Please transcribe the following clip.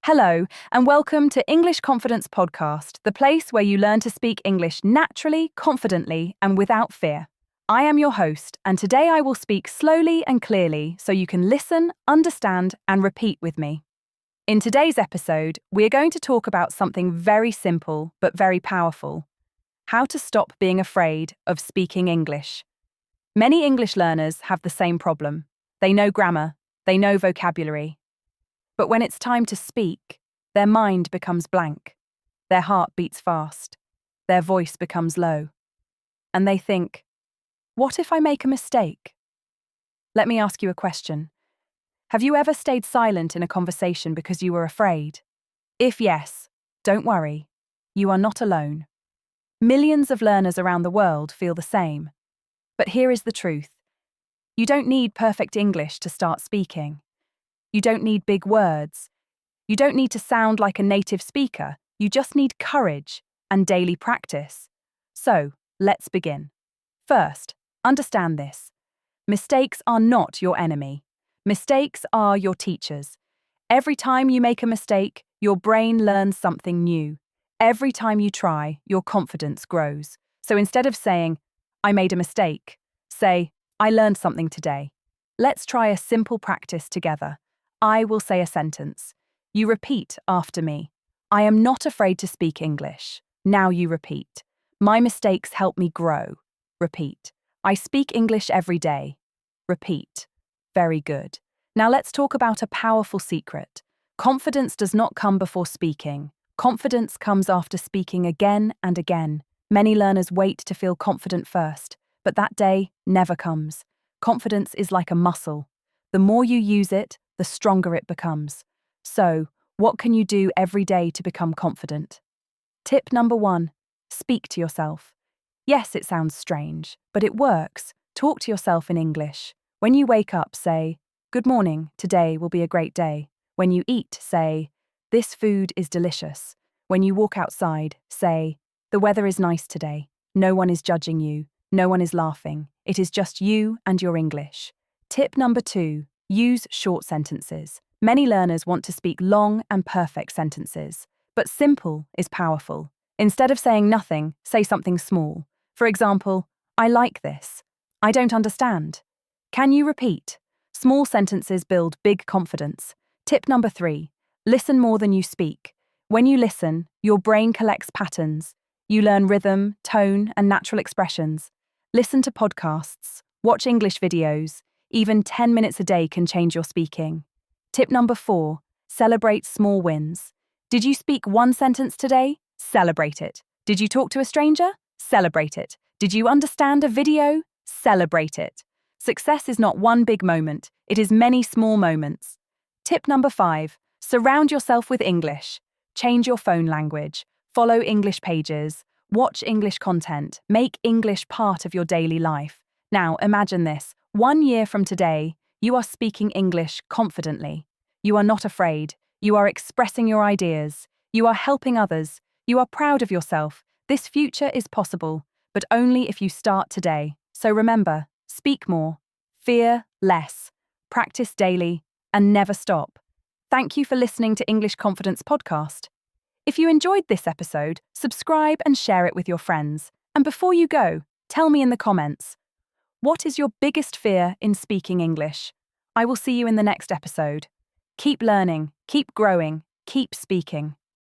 Hello, and welcome to English Confidence Podcast, the place where you learn to speak English naturally, confidently, and without fear. I am your host, and today I will speak slowly and clearly so you can listen, understand, and repeat with me. In today's episode, we are going to talk about something very simple but very powerful: how to stop being afraid of speaking English. Many English learners have the same problem. They know grammar, they know vocabulary. But when it's time to speak, their mind becomes blank, their heart beats fast, their voice becomes low. And they think, what if I make a mistake? Let me ask you a question. Have you ever stayed silent in a conversation because you were afraid? If yes, don't worry, you are not alone. Millions of learners around the world feel the same. But here is the truth. You don't need perfect English to start speaking. You don't need big words. You don't need to sound like a native speaker. You just need courage and daily practice. So, let's begin. First, understand this. Mistakes are not your enemy. Mistakes are your teachers. Every time you make a mistake, your brain learns something new. Every time you try, your confidence grows. So instead of saying, I made a mistake, say, I learned something today. Let's try a simple practice together. I will say a sentence. You repeat after me. I am not afraid to speak English. Now you repeat. My mistakes help me grow. Repeat. I speak English every day. Repeat. Very good. Now let's talk about a powerful secret. Confidence does not come before speaking. Confidence comes after speaking again and again. Many learners wait to feel confident first, but that day never comes. Confidence is like a muscle. The more you use it, the stronger it becomes. So, what can you do every day to become confident? Tip number 1, speak to yourself. Yes, it sounds strange, but it works. Talk to yourself in English. When you wake up, say, good morning, today will be a great day. When you eat, say, this food is delicious. When you walk outside, say, the weather is nice today. No one is judging you. No one is laughing. It is just you and your English. Tip number 2, use short sentences. Many learners want to speak long and perfect sentences, but simple is powerful. Instead of saying nothing, say something small. For example, I like this. I don't understand. Can you repeat? Small sentences build big confidence. Tip number 3, listen more than you speak. When you listen, your brain collects patterns. You learn rhythm, tone, and natural expressions. Listen to podcasts, watch English videos. Even 10 minutes a day can change your speaking. Tip number 4, celebrate small wins. Did you speak one sentence today? Celebrate it. Did you talk to a stranger? Celebrate it. Did you understand a video? Celebrate it. Success is not one big moment, it is many small moments. Tip number 5, surround yourself with English. Change your phone language. Follow English pages. Watch English content. Make English part of your daily life. Now, imagine this. 1 year from today, you are speaking English confidently. You are not afraid. You are expressing your ideas. You are helping others. You are proud of yourself. This future is possible, but only if you start today. So remember, speak more, fear less, practice daily, and never stop. Thank you for listening to English Confidence Podcast. If you enjoyed this episode, subscribe and share it with your friends. And before you go, tell me in the comments, what is your biggest fear in speaking English? I will see you in the next episode. Keep learning, keep growing, keep speaking.